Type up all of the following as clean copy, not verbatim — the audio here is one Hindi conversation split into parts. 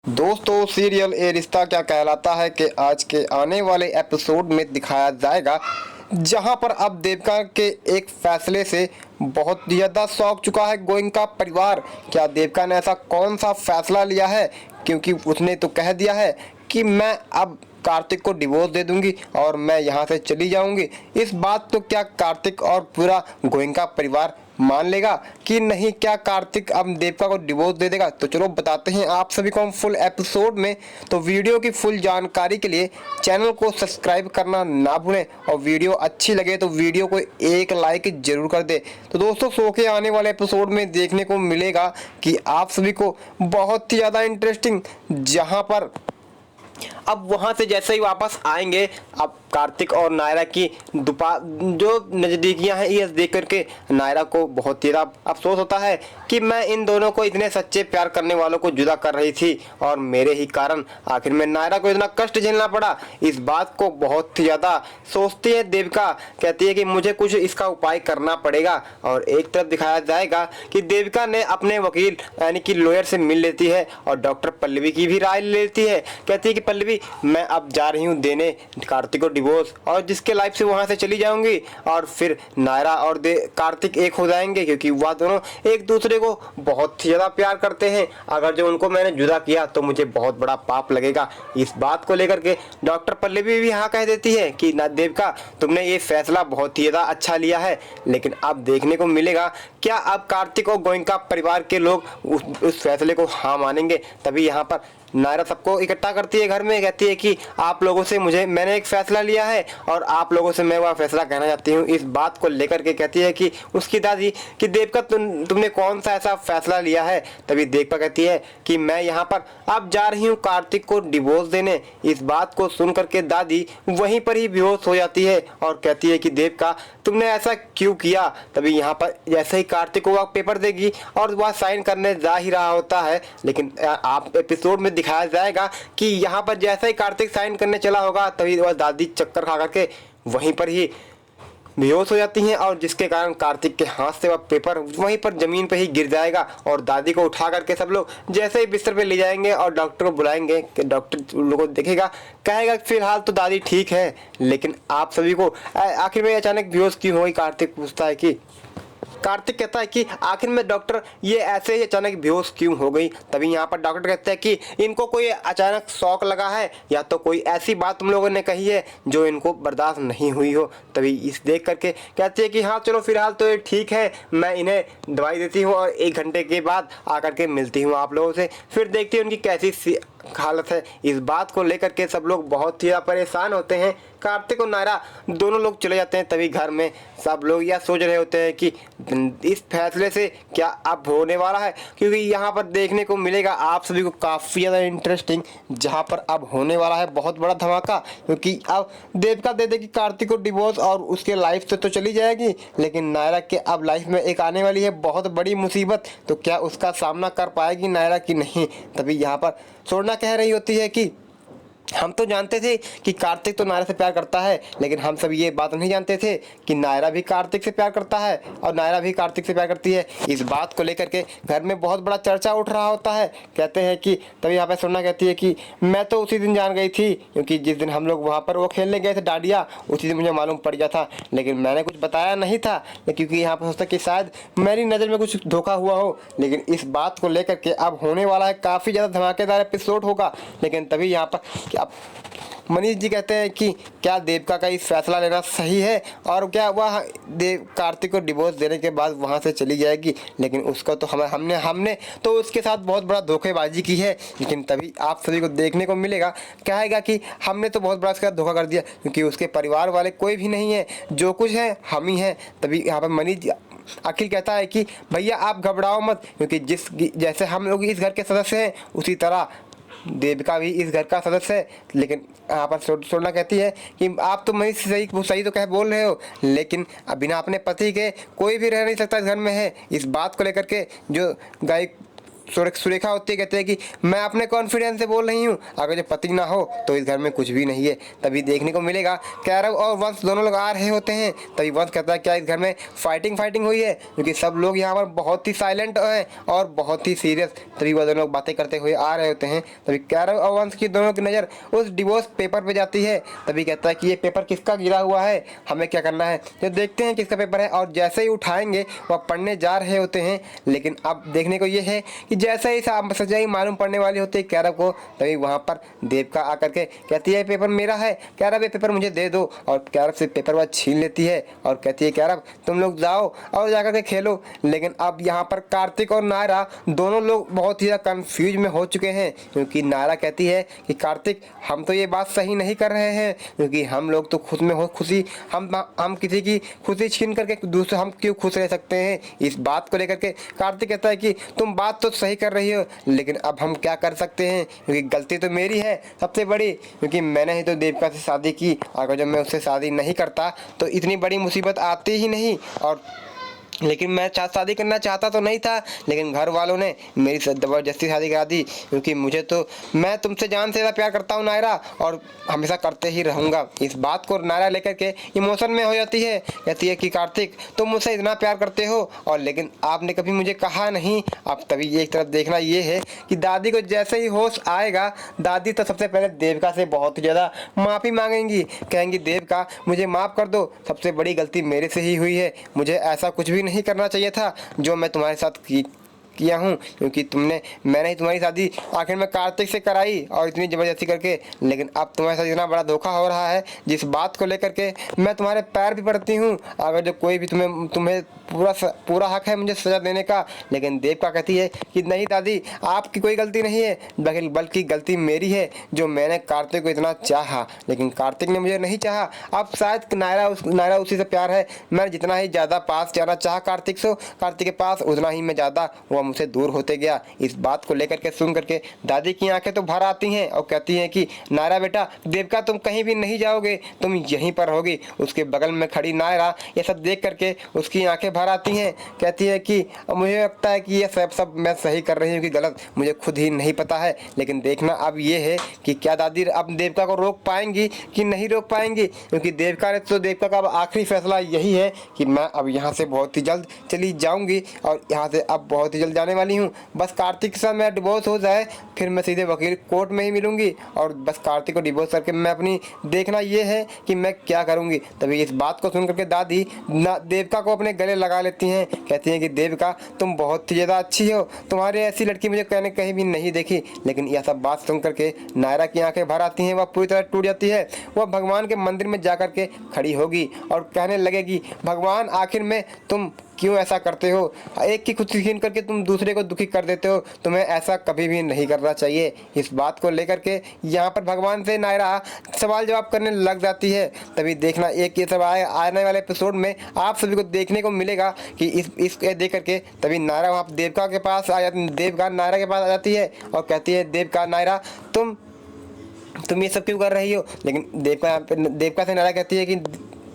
दोस्तों, सीरियल ए रिश्ता क्या कहलाता है कि आज के आने वाले एपिसोड में दिखाया जाएगा, जहां पर अब देविका के एक फैसले से बहुत ज़्यादा चौंक चुका है गोयनका परिवार। क्या देविका ने ऐसा कौन सा फैसला लिया है? क्योंकि उसने तो कह दिया है कि मैं अब कार्तिक को डिवोर्स दे दूंगी और मैं यहाँ से चली जाऊंगी। इस बात तो क्या कार्तिक और पूरा गोयनका परिवार मान लेगा कि नहीं? क्या कार्तिक अब देविका को डिवोर्स दे देगा? तो चलो बताते हैं आप सभी को हम फुल एपिसोड में। तो वीडियो की फुल जानकारी के लिए चैनल को सब्सक्राइब करना ना भूलें और वीडियो अच्छी लगे तो वीडियो को एक लाइक जरूर कर दे। तो दोस्तों, शो के आने वाले एपिसोड में देखने को मिलेगा कि आप सभी को बहुत ही ज़्यादा इंटरेस्टिंग, जहां पर अब वहां से जैसे ही वापस आएंगे, अब कार्तिक और नायरा की जो नज़दीकियां हैं, ये देख करके नायरा को बहुत ही अफसोस होता है कि मैं इन दोनों को इतने सच्चे प्यार करने वालों को जुदा कर रही थी और मेरे ही कारण आखिर में नायरा को इतना कष्ट झेलना पड़ा। इस बात को बहुत ही ज़्यादा सोचती है देविका। कहती है कि मुझे कुछ इसका उपाय करना पड़ेगा। और एक तरफ दिखाया जाएगा कि देविका ने अपने वकील यानी कि लॉयर से मिल लेती है और डॉक्टर पल्लवी की भी राय ले लेती है। कहती है कि पल्लवी, मैं अब जा रही हूँ देने कार्तिक को डिवोर्स, और जिसके लाइफ से वहां से चली जाऊंगी और फिर नायरा और कार्तिक एक हो जाएंगे, क्योंकि वह दोनों एक दूसरे को बहुत ही ज्यादा प्यार करते हैं। अगर जो उनको मैंने जुदा किया तो मुझे बहुत बड़ा पाप लगेगा। इस बात को लेकर के डॉक्टर पल्लवी भी हाँ कह देती है कि ना देविका, तुमने ये फैसला बहुत ही ज्यादा अच्छा लिया है, लेकिन अब देखने को मिलेगा क्या अब कार्तिक और गोयनका परिवार के लोग उस फैसले को हाँ मानेंगे। तभी यहाँ पर नायरा सबको इकट्ठा करती है घर में। कहती है कि आप लोगों से मैंने एक फैसला लिया है और आप लोगों से मैं वह फैसला कहना चाहती हूँ। इस बात को लेकर के कहती है कि उसकी दादी कि देविका, तुमने कौन सा ऐसा फैसला लिया है? तभी देविका कहती है कि मैं यहाँ पर अब जा रही हूँ कार्तिक को डिवोर्स देने। इस बात को सुन करके दादी वहीं पर ही बेहोश हो जाती है और कहती है कि देविका, तुमने ऐसा क्यों किया? तभी यहाँ पर जैसे ही कार्तिक को वह पेपर देगी और वह साइन करने जा ही रहा होता है, लेकिन आप एपिसोड में दिखाया जाएगा कि यहाँ पर जैसे ही कार्तिक साइन करने चला होगा तभी वह दादी चक्कर खा करके वहीं पर ही बेहोश हो जाती हैं, और जिसके कारण कार्तिक के हाथ से वह पेपर वहीं पर जमीन पर ही गिर जाएगा। और दादी को उठा करके सब लोग जैसे ही बिस्तर पे ले जाएंगे और डॉक्टर को बुलाएंगे कि डॉक्टर उन लोगों को देखेगा, कहेगा फिलहाल तो दादी ठीक है, लेकिन आप सभी को आखिर में अचानक बेहोश क्यों हुई? कार्तिक पूछता है कि कार्तिक कहता है कि आखिर में डॉक्टर ये ऐसे ही अचानक बेहोश क्यों हो गई? तभी यहाँ पर डॉक्टर कहते हैं कि इनको कोई अचानक शौक लगा है या तो कोई ऐसी बात तुम लोगों ने कही है जो इनको बर्दाश्त नहीं हुई हो। तभी इस देख करके कहते हैं कि हाँ चलो फिलहाल तो ये ठीक है, मैं इन्हें दवाई देती हूँ और 1 घंटे के बाद आकर के मिलती हूँ आप लोगों से, फिर देखती हूँ उनकी कैसी हालत है। इस बात को लेकर के सब लोग बहुत ही परेशान होते हैं। कार्तिक और नायरा दोनों लोग चले जाते हैं। तभी घर में सब लोग यह सोच रहे होते हैं कि इस फैसले से क्या अब होने वाला है, क्योंकि यहाँ पर देखने को मिलेगा आप सभी को काफ़ी ज़्यादा इंटरेस्टिंग, जहाँ पर अब होने वाला है बहुत बड़ा धमाका। क्योंकि अब देविका दे देगी कार्तिक को डिवोर्स और उसके लाइफ से तो चली जाएगी, लेकिन नायरा के अब लाइफ में एक आने वाली है बहुत बड़ी मुसीबत। तो क्या उसका सामना कर पाएगी नायरा कि नहीं? तभी यहाँ पर सोना कह रही होती है कि हम तो जानते थे कि कार्तिक तो नायरा से प्यार करता है, लेकिन हम सब ये बात नहीं जानते थे कि नायरा भी कार्तिक से प्यार करता है और नायरा भी कार्तिक से प्यार करती है। इस बात को लेकर के घर में बहुत बड़ा चर्चा उठ रहा होता है। कहते हैं कि तभी यहाँ पे सोना कहती है कि मैं तो उसी दिन जान गई थी, क्योंकि जिस दिन हम लोग वहाँ पर वो खेलने गए थे डांडिया, उसी दिन मुझे मालूम पड़ गया था, लेकिन मैंने कुछ बताया नहीं था, क्योंकि यहाँ पर सोचता कि शायद मेरी नज़र में कुछ धोखा हुआ हो। लेकिन इस बात को लेकर के अब होने वाला है काफ़ी ज़्यादा धमाकेदार एपिसोड होगा। लेकिन तभी यहाँ पर क्या मनीष जी कहते हैं कि क्या देविका का इस फैसला लेना सही है और क्या वह कार्तिक को डिवोर्स देने के बाद वहां से चली जाएगी? लेकिन उसका तो हमने तो उसके साथ बहुत बड़ा धोखेबाजी की है। लेकिन तभी आप सभी को देखने को मिलेगा, कहेगा कि हमने तो बहुत बड़ा उसके साथ धोखा कर दिया, क्योंकि उसके परिवार वाले कोई भी नहीं है, जो कुछ है हम ही हैं। तभी यहाँ पर मनीष अखिल कहता है कि भैया आप घबराओ मत, क्योंकि जैसे हम लोग इस घर के सदस्य हैं उसी तरह देविका भी इस घर का सदस्य है। लेकिन यहाँ पर सोना कहती है कि आप तो मैं सही तो कह बोल रहे हो, लेकिन बिना अपने पति के कोई भी रह नहीं सकता इस घर में है। इस बात को लेकर के जो गाय सुरेखा होती है, कहते हैं कि मैं अपने कॉन्फिडेंस से बोल रही हूँ, अगर जो पति ना हो तो इस घर में कुछ भी नहीं है। तभी देखने को मिलेगा कैरव और वंश दोनों लोग आ रहे होते हैं। तभी वंश कहता है क्या इस घर में फाइटिंग हुई है, क्योंकि सब लोग यहाँ पर बहुत ही साइलेंट हैं और बहुत ही सीरियस। तभी वह दोनों लोग बातें करते हुए आ रहे होते हैं। तभी कैरव और वंश की दोनों की नज़र उस डिवोर्स पेपर पे जाती है। तभी कहता है कि ये पेपर किसका गिरा हुआ है, हमें क्या करना है, तो देखते हैं किसका पेपर है। और जैसे ही उठाएंगे वह पढ़ने जा रहे होते हैं, लेकिन अब देखने को ये है कि जैसे ही सच्चाई मालूम पड़ने वाली होती है कैरव को, तभी वहाँ पर देवका आकर के कहती है पेपर मेरा है, कैरव ये पेपर मुझे दे दो। और कैरव से पेपर वह छीन लेती है और कहती है कैरव तुम लोग जाओ और जाकर के खेलो। लेकिन अब यहाँ पर कार्तिक और नायरा दोनों लोग बहुत ही ज़्यादा कन्फ्यूज में हो चुके हैं, क्योंकि नायरा कहती है कि कार्तिक हम तो ये बात सही नहीं कर रहे हैं, क्योंकि हम लोग तो खुद में हो खुशी, हम किसी की खुशी छीन करके दूसरे हम क्यों खुश रह सकते हैं। इस बात को लेकर के कार्तिक कहता है कि तुम बात तो सही कर रही हो, लेकिन अब हम क्या कर सकते हैं, क्योंकि गलती तो मेरी है सबसे बड़ी, क्योंकि मैंने ही तो देवका से शादी की। अगर जब मैं उससे शादी नहीं करता तो इतनी बड़ी मुसीबत आती ही नहीं। और लेकिन मैं शादी करना चाहता तो नहीं था, लेकिन घर वालों ने मेरी ज़बरदस्ती शादी करा दी, क्योंकि मैं तुमसे जान से ज़्यादा प्यार करता हूँ नायरा, और हमेशा करते ही रहूँगा। इस बात को नायरा लेकर के इमोशन में हो जाती है, कहती है कि कार्तिक तुम मुझसे इतना प्यार करते हो और लेकिन आपने कभी मुझे कहा नहीं। अब तभी एक तरफ देखना ये है कि दादी को जैसे ही होश आएगा, दादी तो सबसे पहले देवका से बहुत ज़्यादा माफ़ी मांगेंगी, कहेंगी देवका मुझे माफ़ कर दो, सबसे बड़ी गलती मेरे से ही हुई है, मुझे ऐसा कुछ भी नहीं करना चाहिए था जो मैं तुम्हारे साथ किया हूँ, क्योंकि मैंने ही तुम्हारी शादी आखिर में कार्तिक से कराई और इतनी ज़बरदस्ती करके, लेकिन अब तुम्हारे साथ इतना बड़ा धोखा हो रहा है जिस बात को लेकर के मैं तुम्हारे पैर भी पड़ती हूँ। अगर जो कोई भी तुम्हें पूरा हक है मुझे सज़ा देने का। लेकिन देवका कहती है कि नहीं दादी आपकी कोई गलती नहीं है, बल्कि गलती मेरी है जो मैंने कार्तिक को इतना चाहा, लेकिन कार्तिक ने मुझे नहीं चाहा। अब शायद नायरा उसी से प्यार है, मैं जितना ही ज़्यादा पास जाना चाहा कार्तिक के पास, उतना ही मैं ज़्यादा मुझसे दूर होते गया। इस बात को लेकर के सुन करके दादी की आंखें तो भर आती हैं और कहती हैं कि नायरा बेटा देवका तुम कहीं भी नहीं जाओगे, तुम यहीं पर रहोगी। उसके बगल में खड़ी नायरा ये सब देख करके उसकी आंखें भर आती हैं, कहती है कि मुझे लगता है कि ये सब मैं सही कर रही हूँ कि गलत मुझे खुद ही नहीं पता है। लेकिन देखना अब ये है कि क्या दादी अब देवका को रोक पाएंगी कि नहीं रोक पाएंगी, क्योंकि देवका का अब आखिरी फैसला यही है कि मैं अब यहाँ से बहुत ही जल्द चली जाऊँगी और यहाँ से अब बहुत ही जल्द जाने वाली हूँ। बस कार्तिक के साथ मेरा डिवोर्स हो जाए, फिर मैं सीधे वकील कोर्ट में ही मिलूंगी और बस कार्तिक को डिवोर्स करके मैं अपनी देखना ये है कि मैं क्या करूँगी। तभी इस बात को सुन करके दादी देवका को अपने गले लगा लेती हैं, कहती हैं कि देवका तुम बहुत ही ज़्यादा अच्छी हो, तुम्हारी ऐसी लड़की मुझे कहीं भी नहीं देखी। लेकिन यह सब बात सुन करके नायरा की आंखें भर आती हैं, वह पूरी तरह टूट जाती है। वह भगवान के मंदिर में जा कर के खड़ी होगी और कहने लगेगी भगवान आखिर में तुम क्यों ऐसा करते हो, एक की खुशी छीन करके तुम दूसरे को दुखी कर देते हो, तुम्हें ऐसा कभी भी नहीं करना चाहिए। इस बात को लेकर के यहाँ पर भगवान से नायरा सवाल जवाब करने लग जाती है। तभी देखना एक ये सब आने वाले एपिसोड में आप सभी को देखने को मिलेगा कि इसको देख करके तभी नायरा वहाँ देवका के पास आ जाती, देवका नायरा के पास आ जाती है और कहती है देवका नायरा तुम ये सब क्यों कर रही हो। लेकिन देवका से नायरा कहती है कि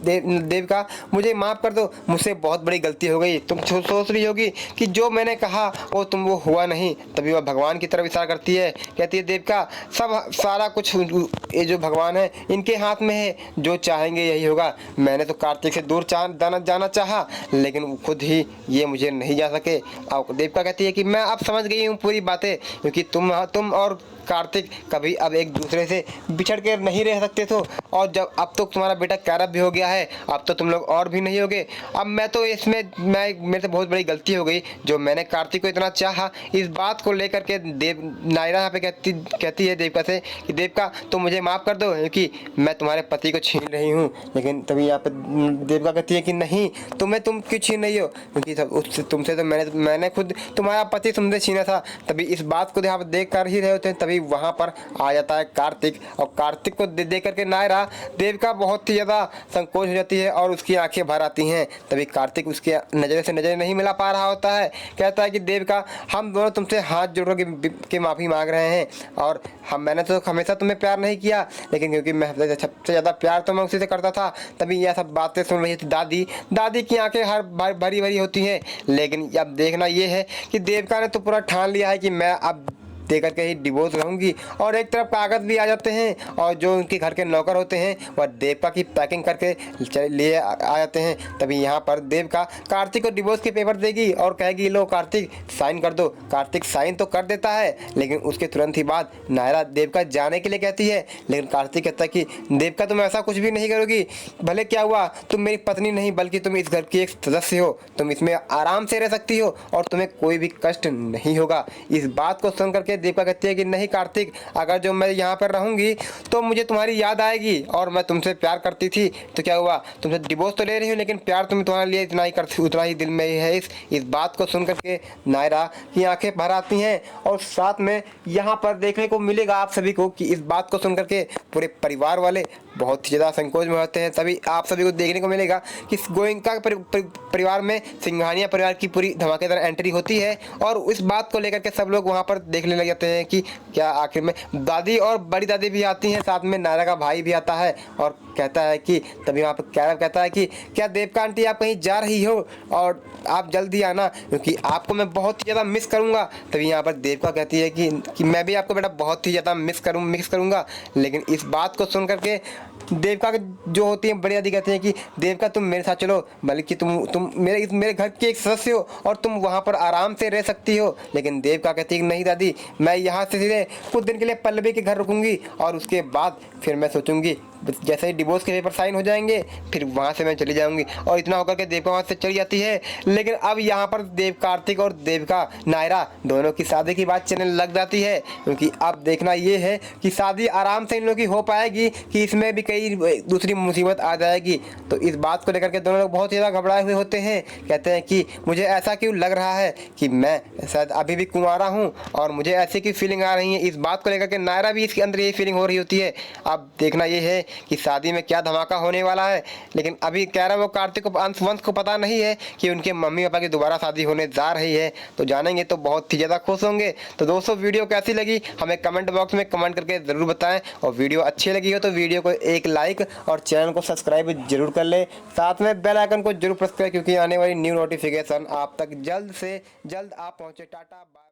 देवका मुझे माफ़ कर दो, मुझसे बहुत बड़ी गलती हो गई। तुम सोच रही होगी कि जो मैंने कहा वो हुआ नहीं। तभी वह भगवान की तरफ इशारा करती है, कहती है देवका सारा कुछ ये जो भगवान है इनके हाथ में है, जो चाहेंगे यही होगा। मैंने तो कार्तिक से दूर जाना चाहा, लेकिन खुद ही ये मुझे नहीं जा सके। और देवका कहती है कि मैं अब समझ गई हूँ पूरी बातें, क्योंकि तुम और कार्तिक कभी अब एक दूसरे से बिछड़ के नहीं रह सकते थे, और जब अब तो तुम्हारा बेटा कैरव भी हो गया है, अब तो तुम लोग और भी नहीं होगे। अब मैं तो मेरे से बहुत बड़ी गलती हो गई जो मैंने कार्तिक को इतना चाहा। इस बात को लेकर के नायरा यहाँ पे कहती है देवका से कि देवका तुम मुझे माफ़ कर दो, क्योंकि मैं तुम्हारे पति को छीन रही हूँ। लेकिन तभी यहाँ पे देवका कहती है कि नहीं तुम क्यों छीन रही हो, क्योंकि तुमसे तो मैंने खुद तुम्हारा पति तुमसे छीना था। तभी इस बात को यहाँ पर देख कर ही रहे होते हैं, तभी तभी वहाँ पर आ जाता है कार्तिक, और कार्तिक को देख करके नायरा देविका बहुत ही ज़्यादा संकोच हो जाती है और उसकी आंखें भर आती हैं। तभी कार्तिक उसके नज़र से नज़र नहीं मिला पा रहा होता है। कहता है कि देविका, हम दोनों तुमसे हाथ जोड़ के माफ़ी मांग रहे हैं, और मैंने तो हमेशा तुम्हें प्यार नहीं किया, लेकिन क्योंकि मैं सबसे ज़्यादा प्यार तो मैं उसी से करता था। तभी यह सब बातें सुन रही थी दादी की आंखें हर भरी भरी होती हैं। लेकिन अब देखना ये है कि देविका ने तो पूरा ठान लिया है कि मैं अब देकर के ही डिवोर्स रहूंगी, और एक तरफ कागज़ भी आ जाते हैं और जो उनके घर के नौकर होते हैं वह देविका की पैकिंग करके लिए आ जाते हैं। तभी यहाँ पर देविका कार्तिक को डिवोर्स के पेपर देगी और कहेगी, लो कार्तिक साइन कर दो। कार्तिक साइन तो कर देता है, लेकिन उसके तुरंत ही बाद नायरा देविका जाने के लिए कहती है। लेकिन कार्तिक कहता है कि देविका, तुम ऐसा कुछ भी नहीं करोगी, भले क्या हुआ, तुम मेरी पत्नी नहीं बल्कि तुम इस घर की एक सदस्य हो, तुम इसमें आराम से रह सकती हो और तुम्हें कोई भी कष्ट नहीं होगा। इस बात को सुन करके देविका कहती है कि नहीं कार्तिक, अगर जो मैं यहाँ पर रहूँगी तो मुझे तुम्हारी याद आएगी, और मैं तुमसे प्यार करती थी तो क्या हुआ, तुमसे डिवोर्स तो ले रही हूँ, लेकिन प्यार तुम्हारे लिए इतना ही करती, उतना ही दिल में ही है। इस बात को सुन करके नायरा की आंखें भर आती हैं, और साथ में यहाँ पर देखने को मिलेगा आप सभी को कि इस बात को सुन करके पूरे परिवार वाले बहुत ही ज़्यादा संकोच में होते हैं। तभी आप सभी को देखने को मिलेगा कि गोयनका परिवार में सिंघानिया परिवार की पूरी धमाकेदार एंट्री होती है, और इस बात को लेकर के सब लोग वहाँ पर देखने लग जाते हैं कि क्या आखिर में दादी और बड़ी दादी भी आती हैं, साथ में नायरा का भाई भी आता है और कहता है कि तभी वहाँ पर कैरव कहता है कि क्या देविका आंटी आप कहीं जा रही हो और आप जल्दी आना, क्योंकि आपको मैं बहुत ही ज़्यादा मिस करूँगा। तभी यहाँ पर देविका कहती है कि मैं भी आपको बेटा बहुत ही ज़्यादा मिस करूँगा। लेकिन इस बात को सुन करके देविका जो होती है बड़ी दादी कहती है कि देविका, तुम मेरे साथ चलो, बल्कि तुम मेरे घर के एक सदस्य हो और तुम वहाँ पर आराम से रह सकती हो। लेकिन देविका कहती है कि नहीं दादी, मैं यहाँ से सीधे कुछ दिन के लिए पल्लवी के घर रुकूंगी, और उसके बाद फिर मैं सोचूंगी, जैसे ही डिवोर्स के पेपर साइन हो जाएंगे फिर वहाँ से मैं चली जाऊंगी। और इतना होकर के देविका वहाँ से चली जाती है। लेकिन अब यहाँ पर कार्तिक और देविका नायरा दोनों की शादी की बात चलने लग जाती है, क्योंकि अब देखना ये है कि शादी आराम से इन लोगों की हो पाएगी कि इसमें भी कई दूसरी मुसीबत आ जाएगी। तो इस बात को लेकर के दोनों लोग बहुत ज़्यादा घबराए हुए होते हैं। कहते हैं कि मुझे ऐसा क्यों लग रहा है कि मैं शायद अभी भी कुंवारा हूँ, और मुझे ऐसी की फीलिंग आ रही है। इस बात को लेकर के नायरा भी इसके अंदर यही फीलिंग हो रही होती है। अब देखना ये है कि शादी में क्या धमाका होने वाला है। लेकिन अभी कैरव और कार्तिक को अंश को पता नहीं है कि उनके मम्मी पापा की दोबारा शादी होने जा रही है। तो जानेंगे तो बहुत ही ज़्यादा खुश होंगे। तो दोस्तों, वीडियो कैसी लगी हमें कमेंट बॉक्स में कमेंट करके ज़रूर बताएं, और वीडियो अच्छी लगी हो तो वीडियो को एक लाइक और चैनल को सब्सक्राइब जरूर कर लें। साथ में बेल आइकन को जरूर प्रेस करें, क्योंकि आने वाली न्यू नोटिफिकेशन आप तक जल्द से जल्द आप पहुँचे। Tata bye.